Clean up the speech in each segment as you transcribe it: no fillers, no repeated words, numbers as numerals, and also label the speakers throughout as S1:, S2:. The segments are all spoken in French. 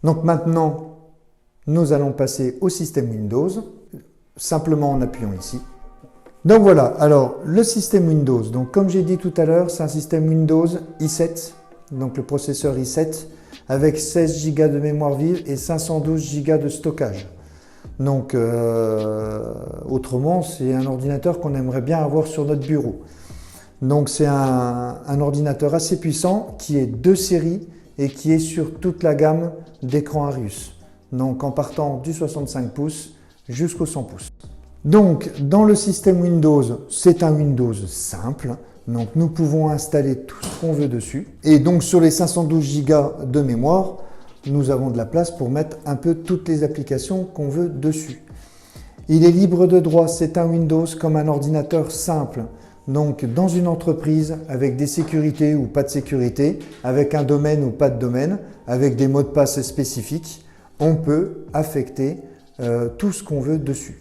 S1: Donc maintenant, nous allons passer au système Windows, simplement en appuyant ici. Donc voilà, alors le système Windows, donc comme j'ai dit tout à l'heure, c'est un système Windows i7, donc le processeur i7, avec 16 Go de mémoire vive et 512 Go de stockage. Donc autrement, c'est un ordinateur qu'on aimerait bien avoir sur notre bureau. Donc c'est un ordinateur assez puissant qui est de série et qui est sur toute la gamme d'écrans Arius. Donc en partant du 65 pouces jusqu'au 100 pouces. Donc dans le système Windows, c'est un Windows simple. Donc nous pouvons installer tout ce qu'on veut dessus. Et donc sur les 512 Go de mémoire, nous avons de la place pour mettre un peu toutes les applications qu'on veut dessus. Il est libre de droit, c'est un Windows comme un ordinateur simple. Donc dans une entreprise avec des sécurités ou pas de sécurité, avec un domaine ou pas de domaine, avec des mots de passe spécifiques, on peut affecter tout ce qu'on veut dessus.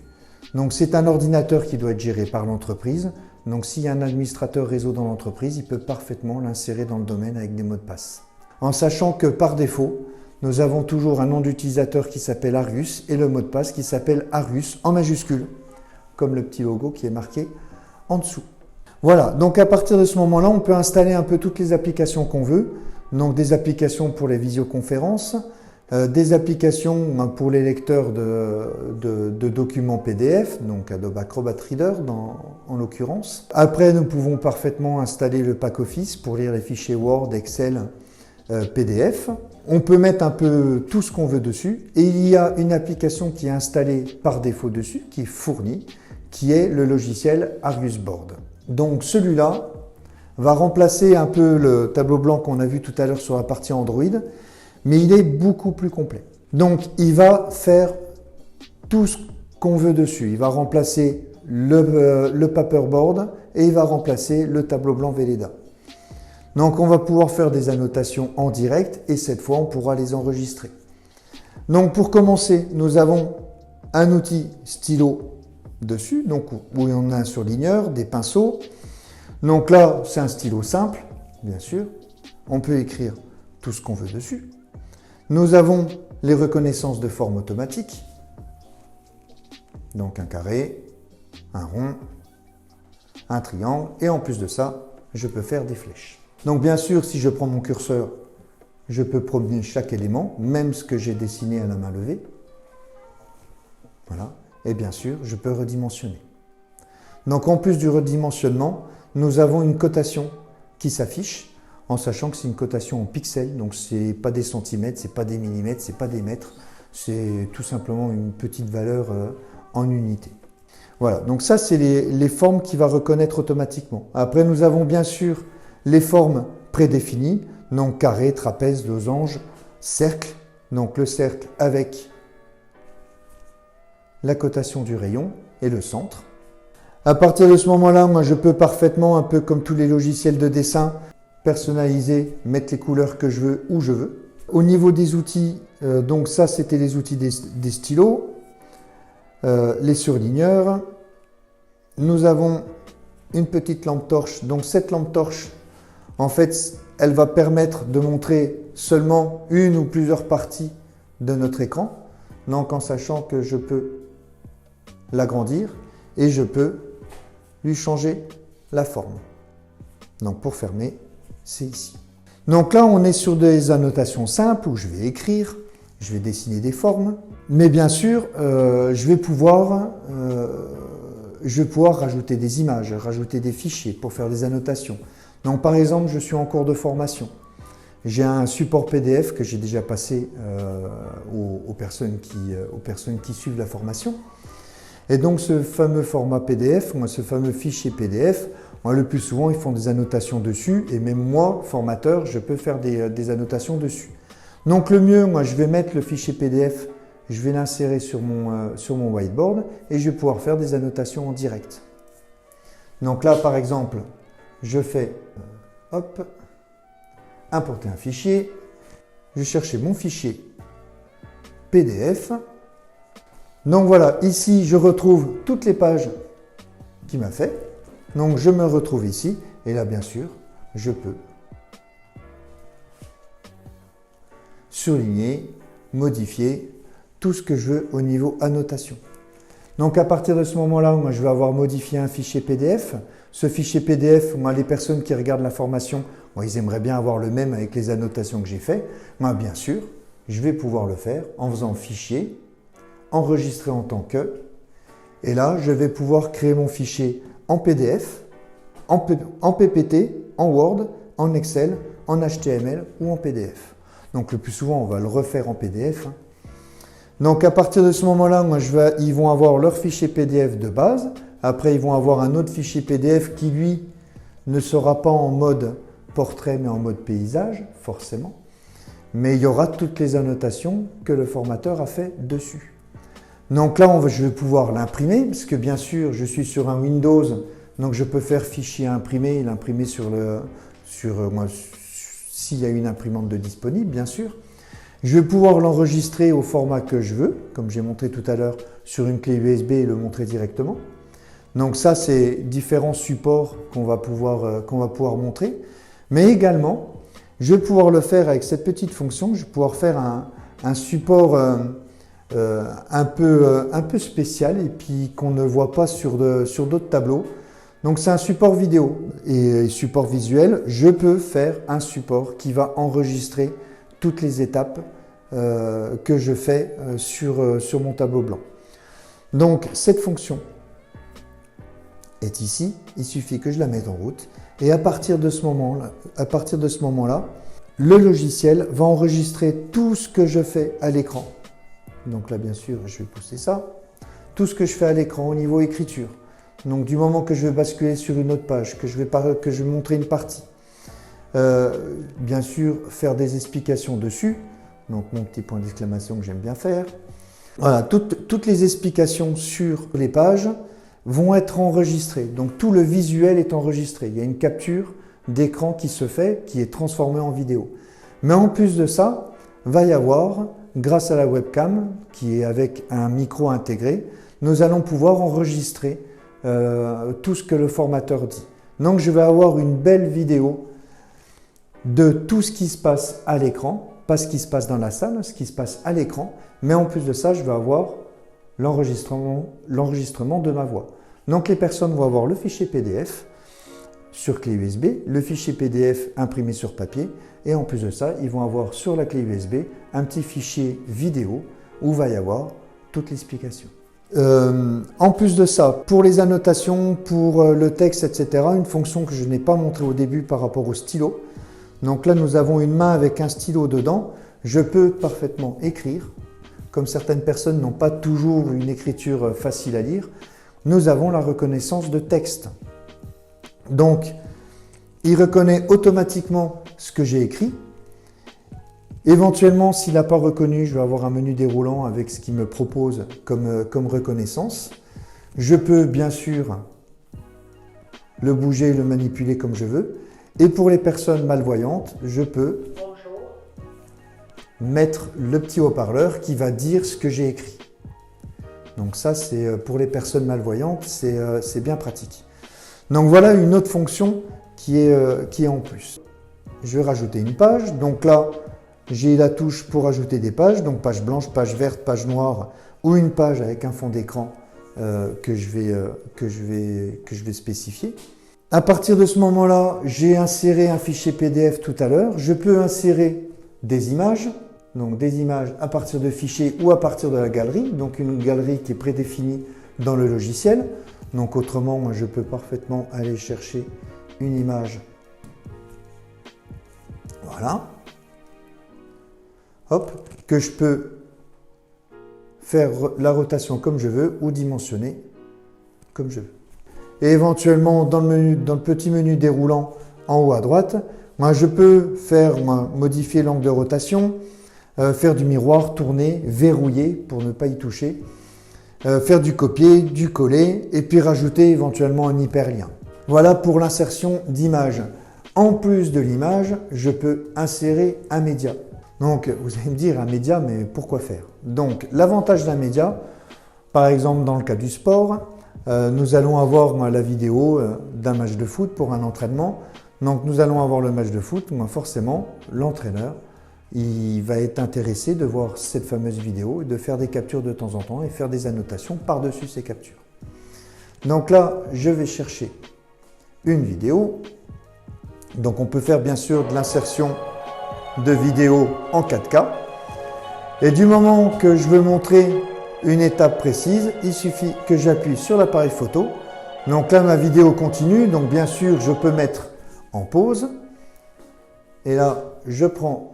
S1: Donc c'est un ordinateur qui doit être géré par l'entreprise. Donc s'il y a un administrateur réseau dans l'entreprise, il peut parfaitement l'insérer dans le domaine avec des mots de passe. En sachant que par défaut, nous avons toujours un nom d'utilisateur qui s'appelle Arius et le mot de passe qui s'appelle Arius en majuscule, comme le petit logo qui est marqué en dessous. Voilà, donc à partir de ce moment-là, on peut installer un peu toutes les applications qu'on veut. Donc des applications pour les visioconférences, des applications pour les lecteurs de documents PDF, donc Adobe Acrobat Reader en l'occurrence. Après, nous pouvons parfaitement installer le pack Office pour lire les fichiers Word, Excel, PDF. On peut mettre un peu tout ce qu'on veut dessus et il y a une application qui est installée par défaut dessus, qui est fournie, qui est le logiciel Arius Board. Donc celui-là va remplacer un peu le tableau blanc qu'on a vu tout à l'heure sur la partie Android, mais il est beaucoup plus complet. Donc il va faire tout ce qu'on veut dessus. Il va remplacer le paperboard et il va remplacer le tableau blanc Velleda. Donc on va pouvoir faire des annotations en direct et cette fois on pourra les enregistrer. Donc pour commencer, nous avons un outil stylo dessus, donc où on a un surligneur, des pinceaux. Donc là, c'est un stylo simple, bien sûr. On peut écrire tout ce qu'on veut dessus. Nous avons les reconnaissances de forme automatique. Donc un carré, un rond, un triangle. Et en plus de ça, je peux faire des flèches. Donc bien sûr, si je prends mon curseur, je peux promener chaque élément, même ce que j'ai dessiné à la main levée. Voilà. Et bien sûr, je peux redimensionner. Donc en plus du redimensionnement, nous avons une cotation qui s'affiche, en sachant que c'est une cotation en pixels, donc c'est pas des centimètres, c'est pas des millimètres, c'est pas des mètres, c'est tout simplement une petite valeur en unité. Voilà, donc ça c'est les formes qu'il va reconnaître automatiquement. Après nous avons bien sûr les formes prédéfinies, donc carré, trapèze, losange, cercle, donc le cercle avec la cotation du rayon et le centre. À partir de ce moment-là, moi je peux parfaitement, un peu comme tous les logiciels de dessin, personnaliser, mettre les couleurs que je veux où je veux. Au niveau des outils, donc ça c'était les outils des stylos, les surligneurs. Nous avons une petite lampe torche. Donc cette lampe torche, en fait, elle va permettre de montrer seulement une ou plusieurs parties de notre écran. Donc en sachant que je peux l'agrandir et je peux lui changer la forme. Donc pour fermer, c'est ici. Donc là, on est sur des annotations simples où je vais écrire, je vais dessiner des formes, mais bien sûr, je vais pouvoir rajouter des images, rajouter des fichiers pour faire des annotations. Donc par exemple, je suis en cours de formation. J'ai un support PDF que j'ai déjà passé aux personnes qui suivent la formation. Et donc ce fameux format PDF, ce fameux fichier PDF, le plus souvent ils font des annotations dessus et même moi, formateur, je peux faire des annotations dessus. Donc le mieux, moi je vais mettre le fichier PDF, je vais l'insérer sur mon whiteboard et je vais pouvoir faire des annotations en direct. Donc là par exemple, je fais hop, importer un fichier, je vais chercher mon fichier PDF. Donc voilà, ici je retrouve toutes les pages qu'il m'a fait. Donc je me retrouve ici et là bien sûr je peux surligner, modifier tout ce que je veux au niveau annotation. Donc à partir de ce moment-là, moi je vais avoir modifié un fichier PDF. Ce fichier PDF, moi les personnes qui regardent la formation, moi, ils aimeraient bien avoir le même avec les annotations que j'ai fait. Moi bien sûr, je vais pouvoir le faire en faisant fichier, enregistrer en tant que, et là je vais pouvoir créer mon fichier en PDF, en PPT, en Word, en Excel, en HTML ou en PDF. Donc le plus souvent, on va le refaire en PDF. Donc à partir de ce moment-là, moi, ils vont avoir leur fichier PDF de base. Après, ils vont avoir un autre fichier PDF qui, lui, ne sera pas en mode portrait, mais en mode paysage, forcément. Mais il y aura toutes les annotations que le formateur a fait dessus. Donc là, je vais pouvoir l'imprimer, parce que bien sûr, je suis sur un Windows, donc je peux faire fichier imprimer, l'imprimer s'il y a une imprimante de disponible, bien sûr. Je vais pouvoir l'enregistrer au format que je veux, comme j'ai montré tout à l'heure, sur une clé USB et le montrer directement. Donc ça, c'est différents supports qu'on va pouvoir montrer. Mais également, je vais pouvoir le faire avec cette petite fonction. Je vais pouvoir faire un support un peu spécial et puis qu'on ne voit pas sur d'autres tableaux. Donc c'est un support vidéo et support visuel. Je peux faire un support qui va enregistrer toutes les étapes que je fais sur mon tableau blanc. Donc cette fonction est ici, il suffit que je la mette en route et à partir de ce moment-là, le logiciel va enregistrer tout ce que je fais à l'écran. Donc là bien sûr je vais pousser ça, tout ce que je fais à l'écran au niveau écriture. Donc du moment que je vais basculer sur une autre page, que je vais montrer une partie, bien sûr faire des explications dessus, donc mon petit point d'exclamation que j'aime bien faire. Voilà, toutes les explications sur les pages vont être enregistrées, donc tout le visuel est enregistré. Il y a une capture d'écran qui se fait, qui est transformée en vidéo. Mais en plus de ça, va y avoir, grâce à la webcam, qui est avec un micro intégré, nous allons pouvoir enregistrer tout ce que le formateur dit. Donc je vais avoir une belle vidéo de tout ce qui se passe à l'écran, pas ce qui se passe dans la salle, ce qui se passe à l'écran, mais en plus de ça, je vais avoir l'enregistrement de ma voix. Donc les personnes vont avoir le fichier PDF sur clé USB, le fichier PDF imprimé sur papier, et en plus de ça, ils vont avoir sur la clé USB un petit fichier vidéo où va y avoir toute l'explication. En plus de ça, pour les annotations, pour le texte, etc., une fonction que je n'ai pas montrée au début par rapport au stylo. Donc là, nous avons une main avec un stylo dedans. Je peux parfaitement écrire. Comme certaines personnes n'ont pas toujours une écriture facile à lire, nous avons la reconnaissance de texte. Donc, il reconnaît automatiquement ce que j'ai écrit. Éventuellement, s'il n'a pas reconnu, je vais avoir un menu déroulant avec ce qu'il me propose comme reconnaissance. Je peux bien sûr le bouger, le manipuler comme je veux. Et pour les personnes malvoyantes, je peux mettre le petit haut-parleur qui va dire ce que j'ai écrit. Donc ça, c'est pour les personnes malvoyantes, c'est bien pratique. Donc voilà une autre fonction qui est en plus. Je vais rajouter une page. Donc là, j'ai la touche pour ajouter des pages, donc page blanche, page verte, page noire ou une page avec un fond d'écran que je vais spécifier. À partir de ce moment-là, j'ai inséré un fichier PDF tout à l'heure. Je peux insérer des images, donc des images à partir de fichiers ou à partir de la galerie, donc une galerie qui est prédéfinie dans le logiciel. Donc autrement, moi, je peux parfaitement aller chercher une image. Voilà. Hop, que je peux faire la rotation comme je veux ou dimensionner comme je veux. Et éventuellement, dans le petit menu déroulant en haut à droite, moi, je peux modifier l'angle de rotation, faire du miroir, tourner, verrouiller pour ne pas y toucher, faire du copier, du coller et puis rajouter éventuellement un hyperlien. Voilà pour l'insertion d'image. En plus de l'image, je peux insérer un média. Donc, vous allez me dire un média, mais pourquoi faire? Donc, l'avantage d'un média, par exemple dans le cas du sport, nous allons avoir la vidéo d'un match de foot pour un entraînement. Donc, nous allons avoir le match de foot, forcément, l'entraîneur il va être intéressé de voir cette fameuse vidéo et de faire des captures de temps en temps et faire des annotations par-dessus ces captures. Donc là, je vais chercher une vidéo. Donc on peut faire bien sûr de l'insertion de vidéos en 4K. Et du moment que je veux montrer une étape précise, il suffit que j'appuie sur l'appareil photo. Donc là, ma vidéo continue. Donc bien sûr, je peux mettre en pause. Et là, je prends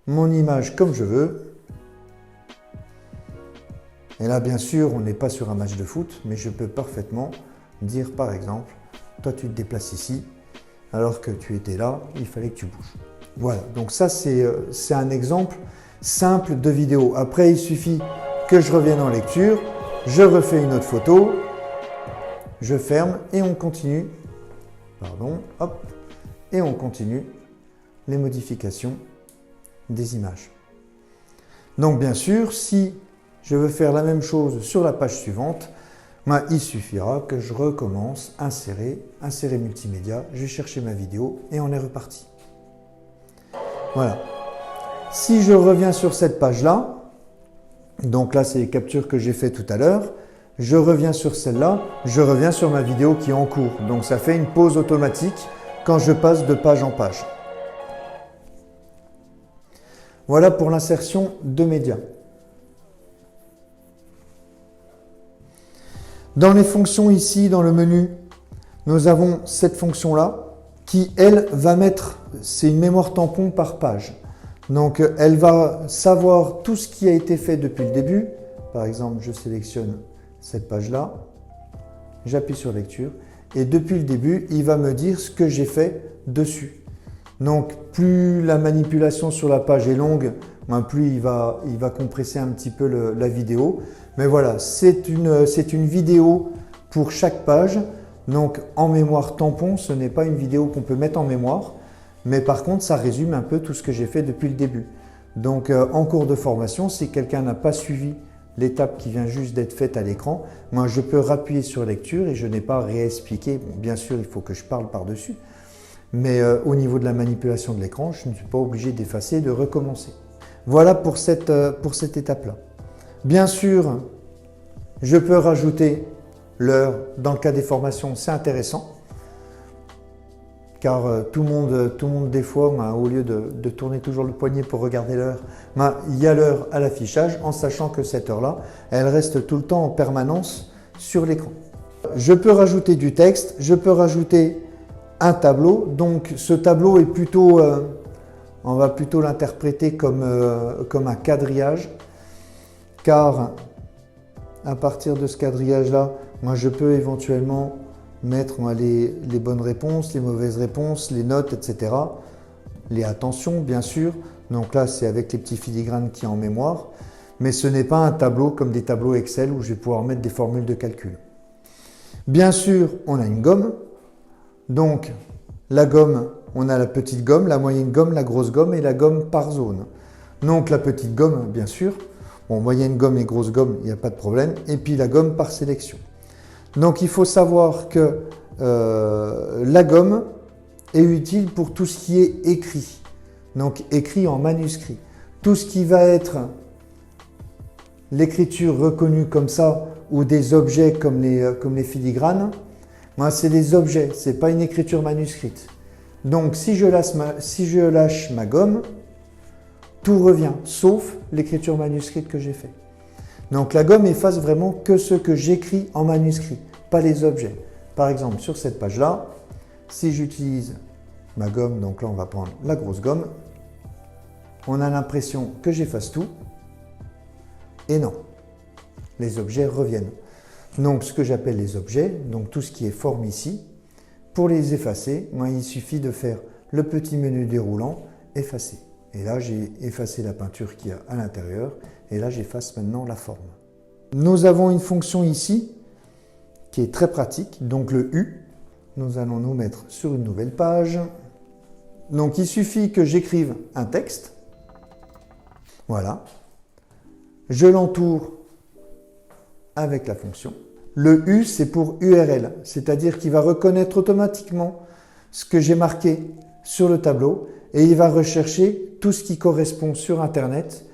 S1: mon image comme je veux. Et là, bien sûr, on n'est pas sur un match de foot, mais je peux parfaitement dire, par exemple, toi, tu te déplaces ici, alors que tu étais là, il fallait que tu bouges. Voilà, donc ça, c'est un exemple simple de vidéo. Après, il suffit que je revienne en lecture, je refais une autre photo, je ferme et on continue. Pardon, hop, et on continue les modifications des images. Donc bien sûr, si je veux faire la même chose sur la page suivante, il suffira que je recommence, insérer multimédia, je vais chercher ma vidéo et on est reparti. Voilà. Si je reviens sur cette page-là, donc là c'est les captures que j'ai fait tout à l'heure, je reviens sur celle-là, je reviens sur ma vidéo qui est en cours. Donc ça fait une pause automatique quand je passe de page en page. Voilà pour l'insertion de médias. Dans les fonctions ici, dans le menu, nous avons cette fonction-là qui, elle, va mettre, c'est une mémoire tampon par page. Donc, elle va savoir tout ce qui a été fait depuis le début. Par exemple, je sélectionne cette page-là, j'appuie sur lecture et depuis le début, il va me dire ce que j'ai fait dessus. Donc, plus la manipulation sur la page est longue, plus il va compresser un petit peu la vidéo. Mais voilà, c'est une vidéo pour chaque page. Donc, en mémoire tampon, ce n'est pas une vidéo qu'on peut mettre en mémoire. Mais par contre, ça résume un peu tout ce que j'ai fait depuis le début. Donc, en cours de formation, si quelqu'un n'a pas suivi l'étape qui vient juste d'être faite à l'écran, moi, je peux rappuyer sur lecture et je n'ai pas à réexpliquer. Bon, bien sûr, il faut que je parle par-dessus. Mais au niveau de la manipulation de l'écran, je ne suis pas obligé d'effacer et de recommencer. Voilà pour cette étape-là. Bien sûr, je peux rajouter l'heure. Dans le cas des formations, c'est intéressant. Car tout le monde des fois, au lieu de tourner toujours le poignet pour regarder l'heure, il y a l'heure à l'affichage en sachant que cette heure-là, elle reste tout le temps en permanence sur l'écran. Je peux rajouter du texte, je peux rajouter un tableau. Donc ce tableau est plutôt, on va plutôt l'interpréter comme un quadrillage. Car à partir de ce quadrillage-là, moi je peux éventuellement mettre les bonnes réponses, les mauvaises réponses, les notes, etc. Les attentions, bien sûr. Donc là, c'est avec les petits filigranes qui sont en mémoire. Mais ce n'est pas un tableau comme des tableaux Excel où je vais pouvoir mettre des formules de calcul. Bien sûr, on a une gomme. Donc, la gomme, on a la petite gomme, la moyenne gomme, la grosse gomme et la gomme par zone. Donc, la petite gomme, bien sûr. Bon, moyenne gomme et grosse gomme, il n'y a pas de problème. Et puis, la gomme par sélection. Donc, il faut savoir que la gomme est utile pour tout ce qui est écrit. Donc, écrit en manuscrit. Tout ce qui va être l'écriture reconnue comme ça ou des objets comme les filigranes, c'est des objets, ce n'est pas une écriture manuscrite. Donc, si je lâche ma gomme, tout revient, sauf l'écriture manuscrite que j'ai fait. Donc, la gomme efface vraiment que ce que j'écris en manuscrit, pas les objets. Par exemple, sur cette page-là, si j'utilise ma gomme, donc là, on va prendre la grosse gomme, on a l'impression que j'efface tout, et non, les objets reviennent. Donc, ce que j'appelle les objets, donc tout ce qui est forme ici, pour les effacer, il suffit de faire le petit menu déroulant, effacer. Et là, j'ai effacé la peinture qu'il y a à l'intérieur, et là, j'efface maintenant la forme. Nous avons une fonction ici, qui est très pratique, donc le U. Nous allons nous mettre sur une nouvelle page. Donc, il suffit que j'écrive un texte. Voilà. Je l'entoure avec la fonction. Le U, c'est pour URL, c'est-à-dire qu'il va reconnaître automatiquement ce que j'ai marqué sur le tableau et il va rechercher tout ce qui correspond sur Internet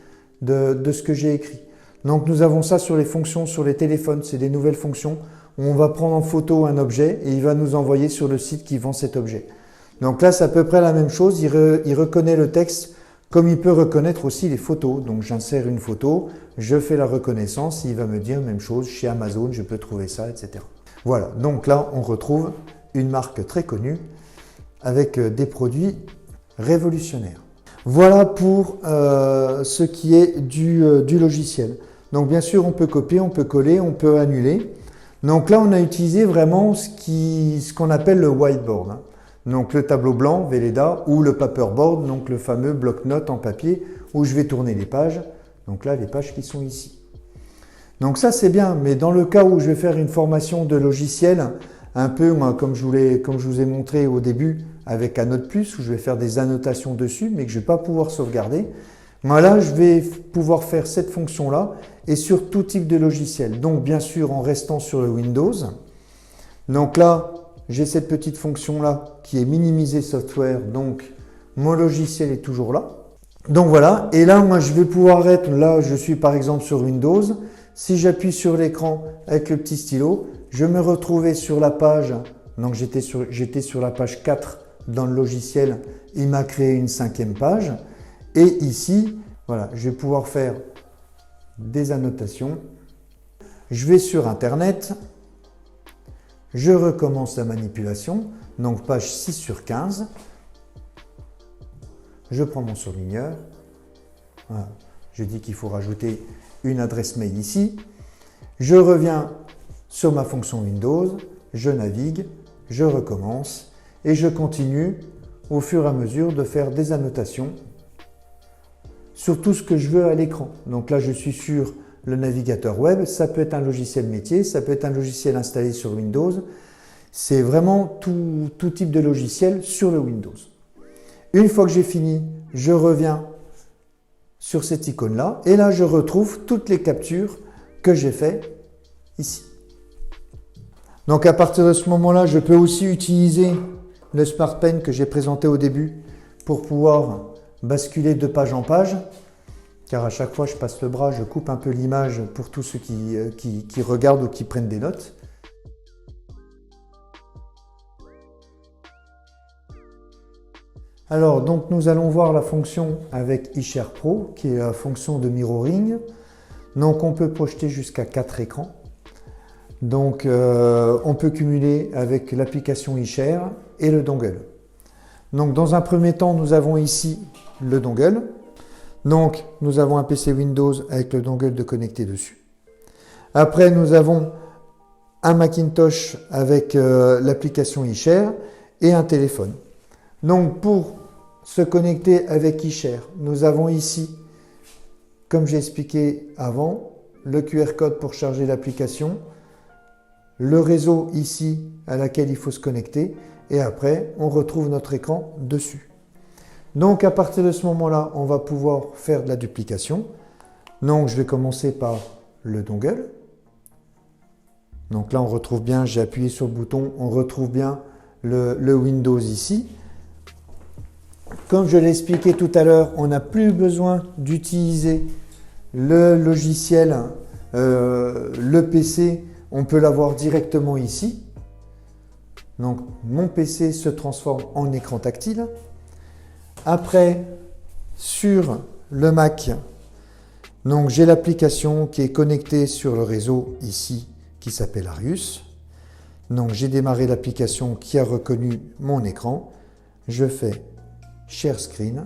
S1: de ce que j'ai écrit. Donc nous avons ça sur les fonctions, sur les téléphones, c'est des nouvelles fonctions où on va prendre en photo un objet et il va nous envoyer sur le site qui vend cet objet. Donc là c'est à peu près la même chose, il reconnaît le texte comme il peut reconnaître aussi les photos. Donc j'insère une photo, je fais la reconnaissance, il va me dire même chose, chez Amazon je peux trouver ça, etc. Voilà, donc là on retrouve une marque très connue avec des produits révolutionnaires. Voilà pour ce qui est du logiciel. Donc bien sûr on peut copier, on peut coller, on peut annuler. Donc là on a utilisé vraiment ce qu'on appelle le whiteboard. Donc le tableau blanc, Velleda, ou le paperboard, donc le fameux bloc-notes en papier où je vais tourner les pages. Donc là les pages qui sont ici. Donc ça c'est bien, mais dans le cas où je vais faire une formation de logiciel, un peu comme je vous ai montré au début avec un Note+, où je vais faire des annotations dessus, mais que je ne vais pas pouvoir sauvegarder, moi là je vais pouvoir faire cette fonction-là et sur tout type de logiciel. Donc bien sûr en restant sur le Windows. Donc là, j'ai cette petite fonction-là qui est minimiser software, donc mon logiciel est toujours là. Donc voilà, et là moi je vais pouvoir être, là je suis par exemple sur Windows, si j'appuie sur l'écran avec le petit stylo, je me retrouvais sur la page, donc j'étais sur la page 4 dans le logiciel, il m'a créé une 5e page, et ici, voilà, je vais pouvoir faire des annotations, je vais sur Internet, je recommence la manipulation, donc page 6 sur 15. Je prends mon surligneur. Voilà. Je dis qu'il faut rajouter une adresse mail ici. Je reviens sur ma fonction Windows, je navigue, je recommence et je continue au fur et à mesure de faire des annotations sur tout ce que je veux à l'écran. Donc là, je suis sur le navigateur web, ça peut être un logiciel métier, ça peut être un logiciel installé sur Windows. C'est vraiment tout type de logiciel sur le Windows. Une fois que j'ai fini, je reviens sur cette icône-là et là, je retrouve toutes les captures que j'ai faites ici. Donc à partir de ce moment-là, je peux aussi utiliser le Smart Pen que j'ai présenté au début pour pouvoir basculer de page en page. Car à chaque fois je passe le bras, je coupe un peu l'image pour tous ceux qui regardent ou qui prennent des notes. Alors donc nous allons voir la fonction avec eShare Pro qui est la fonction de mirroring. Donc on peut projeter jusqu'à 4 écrans. Donc on peut cumuler avec l'application eShare et le dongle. Donc dans un premier temps nous avons ici le dongle. Donc, nous avons un PC Windows avec le dongle de connecter dessus. Après, nous avons un Macintosh avec l'application eShare et un téléphone. Donc, pour se connecter avec eShare, nous avons ici, comme j'ai expliqué avant, le QR code pour charger l'application, le réseau ici à laquelle il faut se connecter et après, on retrouve notre écran dessus. Donc à partir de ce moment-là, on va pouvoir faire de la duplication. Donc je vais commencer par le dongle. Donc là on retrouve bien, j'ai appuyé sur le bouton, on retrouve bien le Windows ici. Comme je l'ai expliqué tout à l'heure, on n'a plus besoin d'utiliser le logiciel, le PC, on peut l'avoir directement ici. Donc mon PC se transforme en écran tactile. Après, sur le Mac, donc j'ai l'application qui est connectée sur le réseau ici, qui s'appelle Arius. Donc j'ai démarré l'application qui a reconnu mon écran. Je fais Share Screen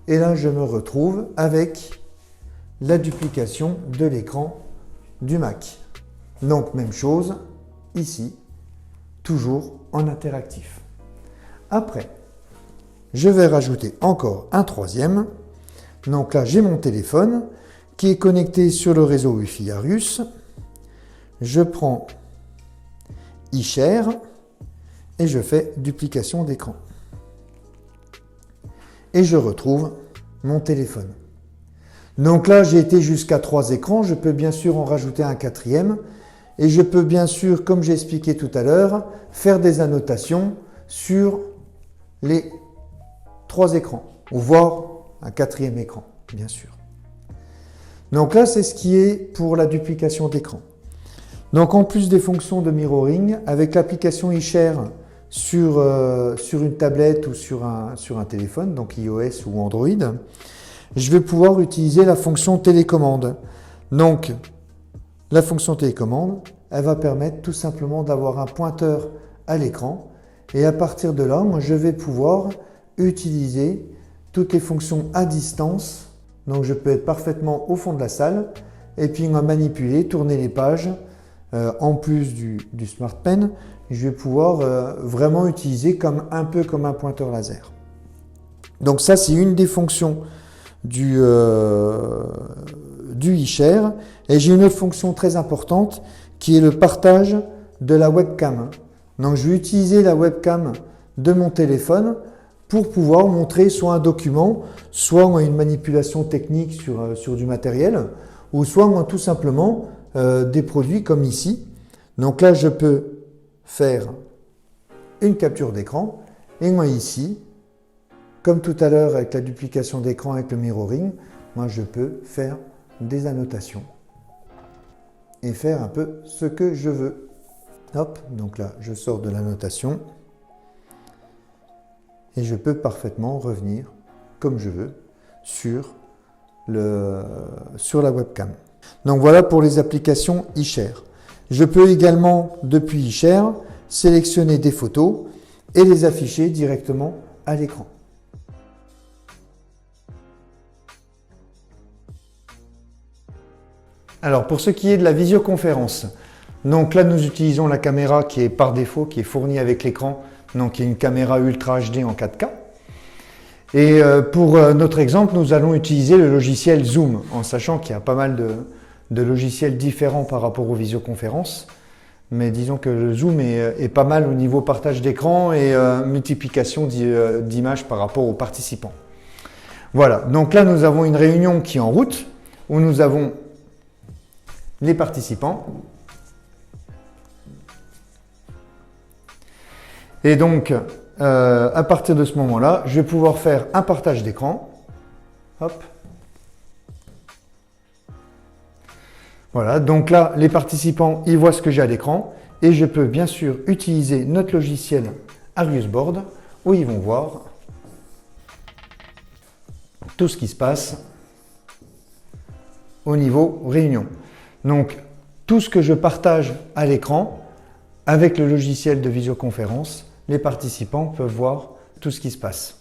S1: et là je me retrouve avec la duplication de l'écran du Mac. Donc même chose ici, toujours en interactif. Après, je vais rajouter encore un troisième. Donc là, j'ai mon téléphone qui est connecté sur le réseau Wi-Fi Arius. Je prends eShare et je fais duplication d'écran. Et je retrouve mon téléphone. Donc là, j'ai été jusqu'à 3 écrans. Je peux bien sûr en rajouter un 4e. Et je peux bien sûr, comme j'ai expliqué tout à l'heure, faire des annotations sur les 3 écrans, ou voire un 4e écran, bien sûr. Donc là, c'est ce qui est pour la duplication d'écran. Donc en plus des fonctions de mirroring, avec l'application eShare sur une tablette ou sur un téléphone, donc iOS ou Android, je vais pouvoir utiliser la fonction télécommande. Donc la fonction télécommande, elle va permettre tout simplement d'avoir un pointeur à l'écran et à partir de là, moi, je vais pouvoir utiliser toutes les fonctions à distance. Donc je peux être parfaitement au fond de la salle et puis manipuler, tourner les pages. En plus du Smart Pen, je vais pouvoir vraiment utiliser un peu comme un pointeur laser. Donc ça, c'est une des fonctions du eShare. Et j'ai une autre fonction très importante qui est le partage de la webcam. Donc je vais utiliser la webcam de mon téléphone pour pouvoir montrer soit un document, soit une manipulation technique sur du matériel, ou soit tout simplement des produits comme ici. Donc là, je peux faire une capture d'écran et moi ici, comme tout à l'heure avec la duplication d'écran avec le mirroring, moi je peux faire des annotations et faire un peu ce que je veux. Hop, donc là, je sors de l'annotation et je peux parfaitement revenir comme je veux sur la webcam. Donc voilà pour les applications eShare. Je peux également, depuis eShare, sélectionner des photos et les afficher directement à l'écran. Alors pour ce qui est de la visioconférence, donc là nous utilisons la caméra qui est par défaut, qui est fournie avec l'écran, donc qui est une caméra Ultra HD en 4K. Et pour notre exemple, nous allons utiliser le logiciel Zoom, en sachant qu'il y a pas mal de logiciels différents par rapport aux visioconférences. Mais disons que le Zoom est pas mal au niveau partage d'écran et multiplication d'images par rapport aux participants. Voilà, donc là nous avons une réunion qui est en route, où nous avons les participants. Et donc, à partir de ce moment-là, je vais pouvoir faire un partage d'écran. Hop. Voilà, donc là, les participants, ils voient ce que j'ai à l'écran. Et je peux bien sûr utiliser notre logiciel Ariusboard, où ils vont voir tout ce qui se passe au niveau réunion. Donc, tout ce que je partage à l'écran, avec le logiciel de visioconférence, les participants peuvent voir tout ce qui se passe.